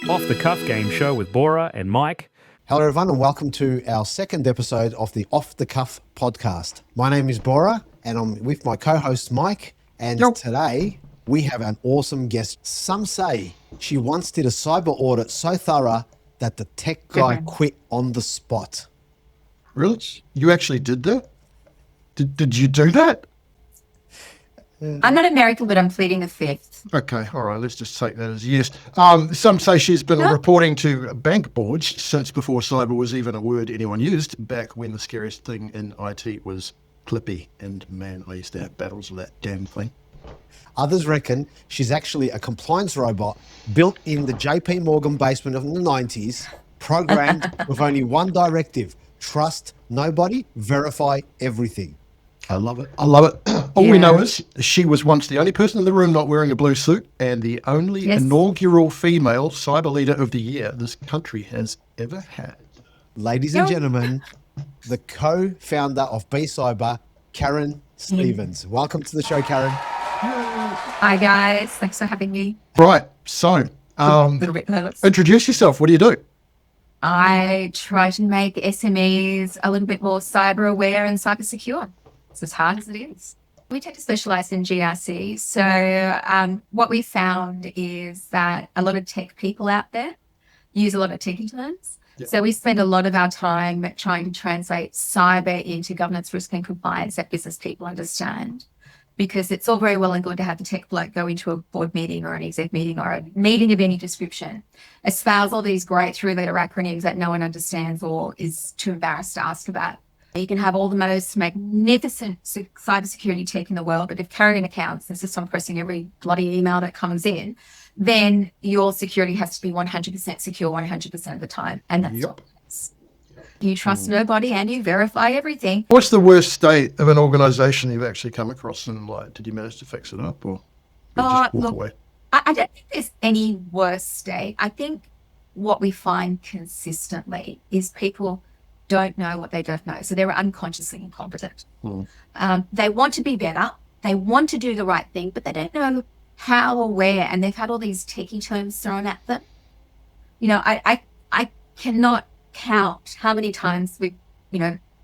Off the Cuff game show with Bora and Mike. Hello everyone and welcome to our second episode of the Off the Cuff podcast. My name is Bora and I'm with my co-host Mike, and today we have an awesome guest. Some say she once did a cyber audit so thorough that the tech guy quit on the spot. Really? You actually did that? Did you do that? I'm not American, but I'm pleading the fifth. Okay, all right, let's just take that as a yes. Some say she's been reporting to bank boards since before cyber was even a word anyone used, back when the scariest thing in IT was Clippy, and man, I used to have battles with that damn thing. Others reckon she's actually a compliance robot built in the JP Morgan basement of the 90s, programmed with only one directive: trust nobody, verify everything. I love it. I love it. All we know is she was once the only person in the room not wearing a blue suit and the only inaugural female cyber leader of the year this country has ever had. Ladies and gentlemen, the co-founder of BCyber, Karen Stevens. Welcome to the show, Karen. Hi guys, thanks for having me. Right, so introduce yourself. What do you do? I try to make SMEs a little bit more cyber aware and cyber secure. It's as hard as it is. We tend to specialize in GRC. So what we found is that a lot of tech people out there use a lot of techie terms. Yep. So we spend a lot of our time trying to translate cyber into governance, risk and compliance that business people understand. Because it's all very well and good to have the tech bloke go into a board meeting or an exec meeting or a meeting of any description, espouse all these great three-letter acronyms that no one understands or is too embarrassed to ask about. You can have all the most magnificent cybersecurity tech in the world, but if carrying accounts insists on pressing every bloody email that comes in, then your security has to be 100% secure 100% of the time. And that's what it is. You trust nobody and you verify everything. What's the worst state of an organisation you've actually come across, and did you manage to fix it up or just walk away? I don't think there's any worse state. I think what we find consistently is people don't know what they don't know. So they're unconsciously incompetent. They want to be better. They want to do the right thing, but they don't know how or where. And they've had all these techie terms thrown at them. You know, I cannot count how many times we've,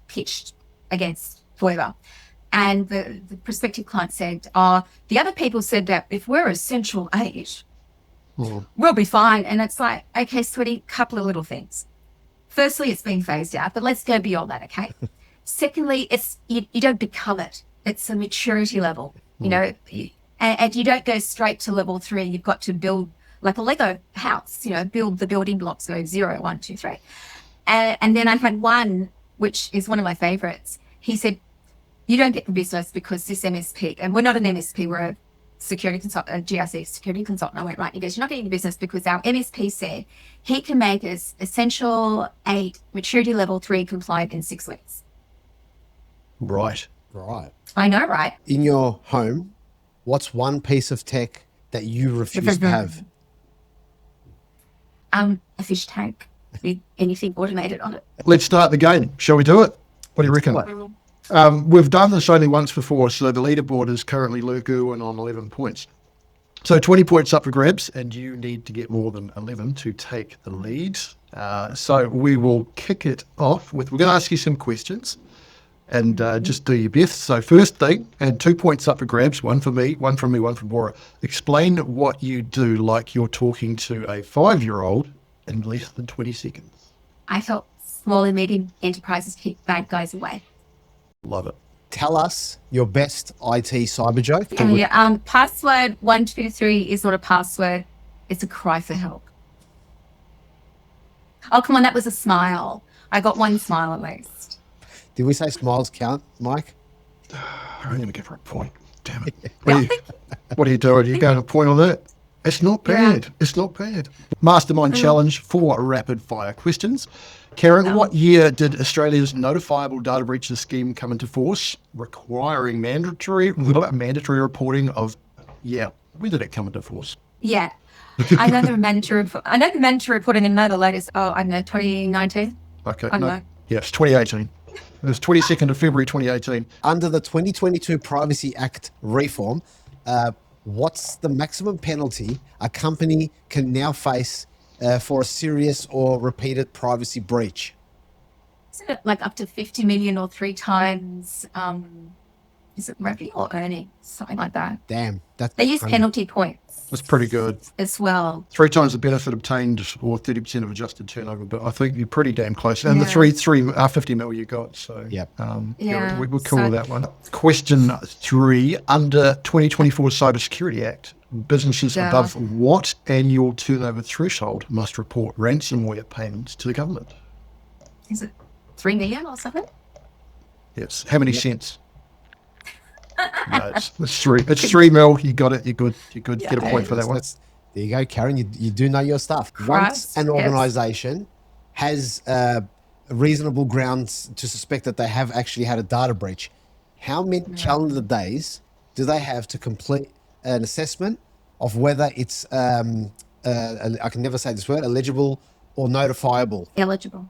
pitched against whoever. And the prospective client said, the other people said that if we're essential age, we'll be fine. And it's like, okay, sweetie, couple of little things. Firstly, it's being phased out, but let's go beyond that, okay? Secondly, it's you don't become it. It's a maturity level, and you don't go straight to level 3. You've got to build like a Lego house, build the building blocks, go 0, 1, 2, 3. And then I had one, which is one of my favorites. He said, you don't get the business because this MSP, and we're not an MSP, we're a security consultant, a GRC security consultant. I went, right. He goes, you're not getting the business because our MSP said he can make us essential 8, maturity level 3 compliant in 6 weeks. Right. I know, right? In your home, what's one piece of tech that you refuse to have? A fish tank with anything automated on it. Let's start the game. Shall we do it? What do you reckon? We've done this only once before, so the leaderboard is currently Luke Irwin on 11 points. So 20 points up for grabs, and you need to get more than 11 to take the lead. So we will kick it off with, we're going to ask you some questions, and just do your best. So first thing, and 2 points up for grabs, one for me, one from Bora. Explain what you do like you're talking to a 5-year-old in less than 20 seconds. I help small and medium enterprises keep bad guys away. Love it. Tell us your best IT cyber joke. Password 123 is not a password. It's a cry for help. Oh, come on. That was a smile. I got one smile at least. Did we say smiles count, Mike? I'm going to give her a point. Damn it. What are you doing? Are you going to point on that? It's not bad. Yeah. It's not bad. Mastermind challenge for rapid fire questions. Karen, what year did Australia's notifiable data breaches scheme come into force, requiring mandatory reporting of? When did it come into force? Yeah, I know the mandatory reporting in the latest. 2019. Okay, I don't know. Yes, 2018. It was 22nd of February 2018. Under the 2022 Privacy Act reform, what's the maximum penalty a company can now face for a serious or repeated privacy breach? Isn't it like up to 50 million or 3 times, is it revenue or earnings? Something like that. Damn. They use penalty points That's pretty good. as well. 3 times the benefit obtained or 30% of adjusted turnover, but I think you're pretty damn close. And the Yeah. 50 mil you got. So Yep. Yeah, we're cool so- with that one. Question 3, under 2024 Cybersecurity Act, businesses Yeah. above what annual turnover threshold must report ransomware payments to the government? Is it 3 million or something? Yes. How many cents? No, it's 3. It's 3 mil. You got it. You're good. You're good. Get a point for that one. There you go, Karen. You do know your stuff. Once Christ, an yes. organization has reasonable grounds to suspect that they have actually had a data breach, how many calendar days do they have to complete an assessment of whether it's, I can never say this word, eligible or notifiable? Eligible.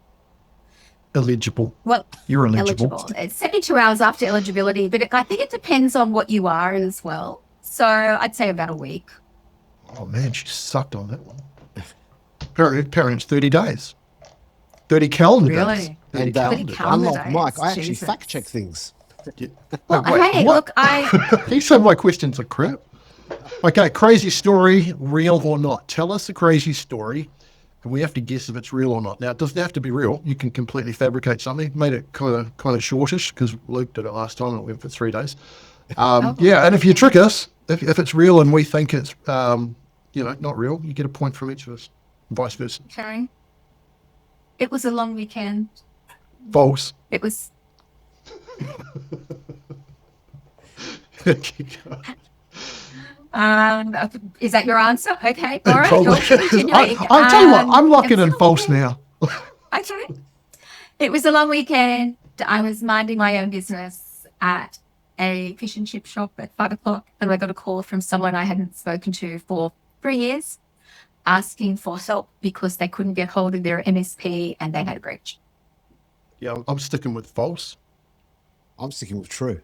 Eligible. Well, You're eligible. It's 72 hours after eligibility, but I think it depends on what you are as well. So I'd say about a week. Oh, man, she sucked on that one. Apparently it's 30 days. 30 calendar days. Really? 30 And calendar days. calendar unlike days, Mike, I actually Jesus. fact check things. Yeah. Well, Oh, wait, hey, what? look, These are my questions are crap. Okay, crazy story, real or not? Tell us a crazy story, and we have to guess if it's real or not. Now, it doesn't have to be real. You can completely fabricate something. Made it kind of shortish because Luke did it last time and it went for 3 days. Yeah, and if you trick us, if it's real and we think it's not real, you get a point from each of us. Vice versa. Karen, it was a long weekend. False. It was. Is that your answer? Okay, all right. Probably. Continuing. I'll tell you what, I'm locking it's in all false good. now. Okay. It was a long weekend. I was minding my own business at a fish and chip shop at 5 o'clock, and I got a call from someone I hadn't spoken to for 3 years, asking for help because they couldn't get hold of their MSP and they had a breach. Yeah, I'm sticking with false. I'm sticking with true.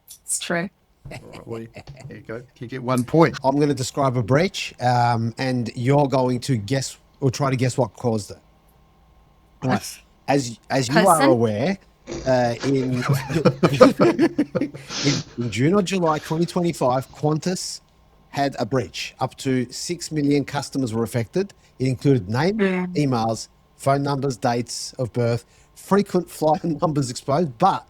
It's true. All right, well, there you go. You get 1 point. I'm going to describe a breach, and you're going to guess or try to guess what caused it. Right. As you are Person? aware, in June or July 2025, Qantas had a breach. Up to 6 million customers were affected. It included name, emails, phone numbers, dates of birth, frequent flight numbers exposed, but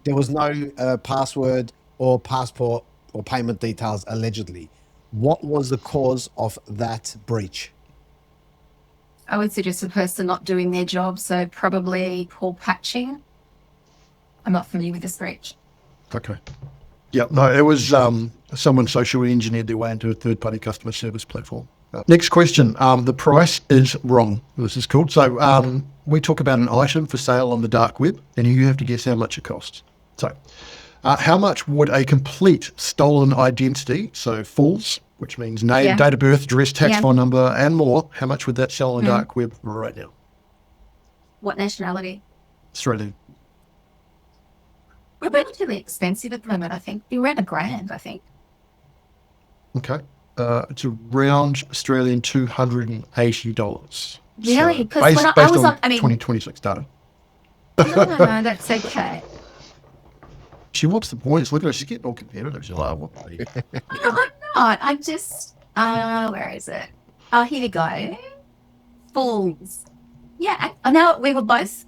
there was no password or passport or payment details allegedly. What was the cause of that breach? I would suggest a person not doing their job, so probably poor patching. I'm not familiar with this breach. Okay. Yeah, no, it was someone socially engineered their way into a third-party customer service platform. Next question. The price is wrong. This is cool. So we talk about an item for sale on the dark web, and you have to guess how much it costs. So how much would a complete stolen identity, so false, which means name, date of birth, address, tax phone number, and more, how much would that sell on the dark web right now? What nationality? Australian. We're relatively expensive at the moment, I think. Be around $1,000, I think. Okay. It's around Australian $280. Really? So, Because when I based was on on, I mean, 2026 data. no, that's okay. She wants the points. Look at her. She's getting all competitive. She's like, what? No, I'm not. I'm just, where is it? Oh, here we go. Fools. Yeah, I know we were both.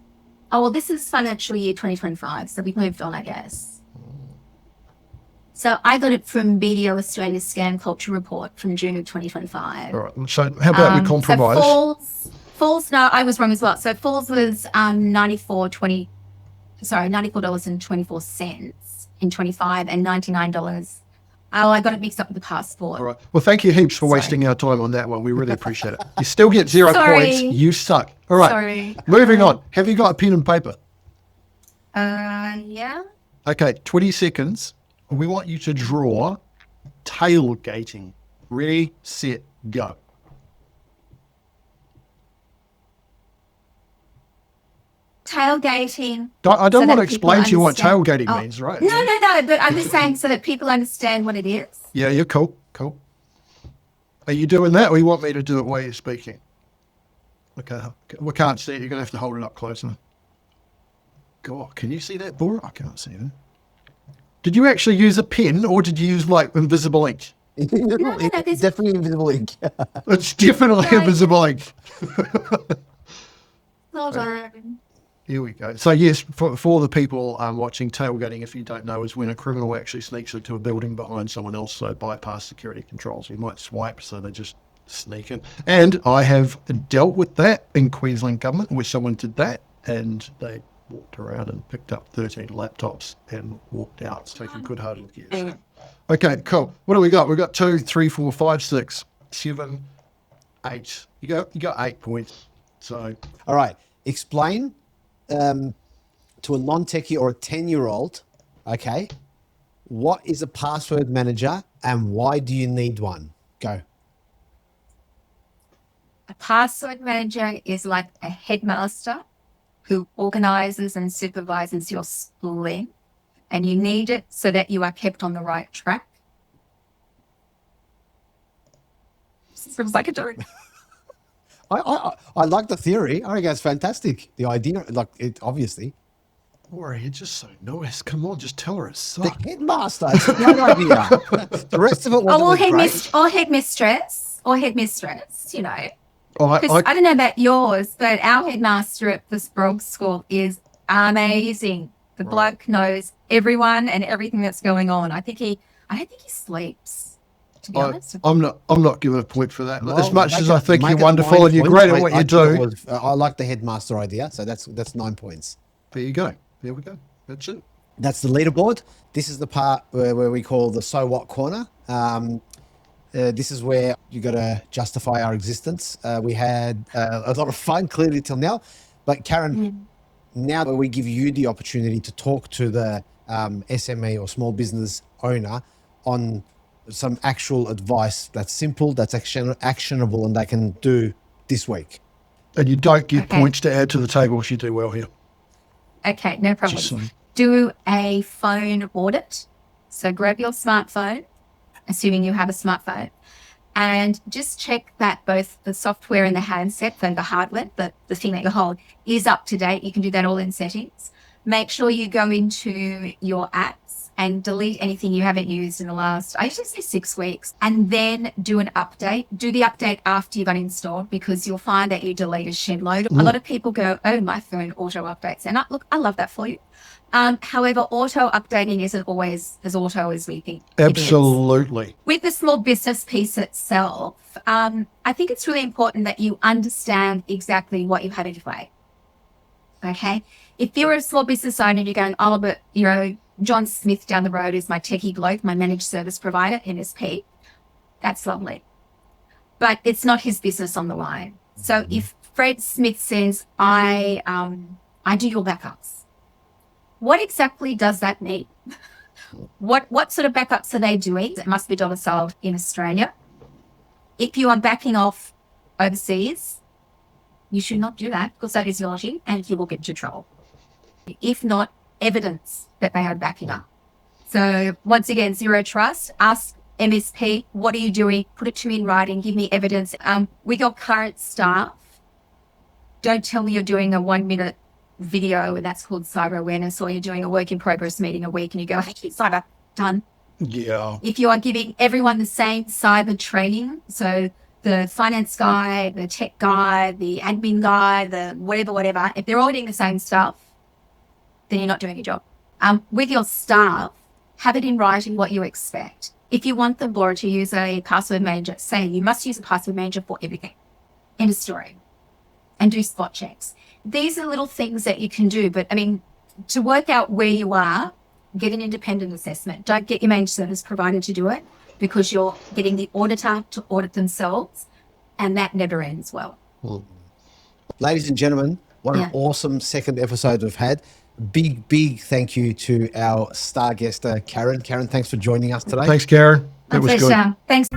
Oh, well, this is financial year 2025, so we've moved on, I guess. So I got it from BDO Australia Scam Culture Report from June of 2025. All right. So how about we compromise? So Falls, no, I was wrong as well. So Falls was $94.24 in 25 and $99. Oh, I got it mixed up with the passport. All right. Well, thank you heaps for wasting our time on that one. We really appreciate it. You still get 0 Sorry. points. You suck. All right. Sorry. Moving on. Have you got a pen and paper? Yeah. Okay. 20 seconds. We want you to draw tailgating. Ready, set, go. Tailgating. I don't so want to that explain to you people what understand. tailgating means, right? No, but I'm just saying so that people understand what it is. Yeah, you're cool. Cool. Are you doing that or you want me to do it while you're speaking? Okay, we can't see it. You're going to have to hold it up closer. God, can you see that, Bora? I can't see that. Did you actually use a pen or did you use like invisible ink? It's definitely invisible ink. It's definitely invisible ink. Hold on. Here we go. So yes, for the people watching, tailgating, if you don't know, is when a criminal actually sneaks into a building behind someone else, so bypass security controls. You might swipe, so they just sneak in. And I have dealt with that in Queensland government, where someone did that, and they walked around and picked up 13 laptops and walked out, taking good hard look. Yes. Okay, cool. What do we got? We've got 2, 3, 4, 5, 6, 7, 8. You got 8 points. So All right. Explain to a non-techie or a 10-year-old, okay, what is a password manager and why do you need one? Go. A password manager is like a headmaster who organizes and supervises your schooling, and you need it so that you are kept on the right track. Seems like a joke. I like the theory. I think it's fantastic. The idea, like it, obviously. Bora, you're just so nice. Come on, just tell her it's The sucked. headmaster. It's a great idea. The rest of it wasn't great. Or headmistress, you know. I I don't know about yours, but our headmaster at the Sprog School is amazing. The bloke knows everyone and everything that's going on. I don't think he sleeps, to be honest. I'm not giving a point for that. Well, as much make as it- I think make you're it wonderful 9 and you're points. great at what you do. I like the headmaster idea, so that's 9 points. There you go. There we go. That's it. That's the leaderboard. This is the part where we call the so what corner. This is where you got to justify our existence. We had a lot of fun clearly till now, but Karen, now that we give you the opportunity to talk to the SME or small business owner on some actual advice that's simple, that's actionable, and they can do this week. And you don't get points to add to the table if you do well here. Okay, no problem. Just saying. Do a phone audit. So grab your smartphone, assuming you have a smartphone, and just check that both the software and the handset, so the hardware, the thing that you hold, is up to date. You can do that all in settings. Make sure you go into your apps and delete anything you haven't used in the last, I usually say 6 weeks, and then do an update. Do the update after you've uninstalled, because you'll find that you delete a shed load. A lot of people go, oh, my phone auto updates. And I love that for you. However, auto updating isn't always as auto as we think. Absolutely. With the small business piece itself, I think it's really important that you understand exactly what you have in play. Okay? If you're a small business owner and you're going, oh, but, you know, John Smith down the road is my techie bloke, my managed service provider, MSP, that's lovely. But it's not his business on the line. So if Fred Smith says, I do your backups, what exactly does that mean? What sort of backups are they doing? It must be domiciled in Australia. If you are backing off overseas, you should not do that, because that is naughty and you will get into trouble. If not, evidence that they are backing up. So once again, zero trust. Ask MSP, what are you doing? Put it to me in writing. Give me evidence. With your current staff, don't tell me you're doing a 1-minute video and that's called cyber awareness, or you're doing a work in progress meeting a week and you go, hey, cyber, done. Yeah. If you are giving everyone the same cyber training, so the finance guy, the tech guy, the admin guy, the whatever, if they're all doing the same stuff, then you're not doing your job. With your staff, have it in writing what you expect. If you want them, Bora, to use a password manager, say you must use a password manager for everything. End of story. And do spot checks. These are little things that you can do, but I mean, to work out where you are, get an independent assessment. Don't get your managed service provider to do it, because you're getting the auditor to audit themselves, and that never ends well. Ladies and gentlemen, what an awesome second episode we've had. Big thank you to our star guest, Karen. Karen, thanks for joining us today. Thanks, Karen. That was good. Thanks.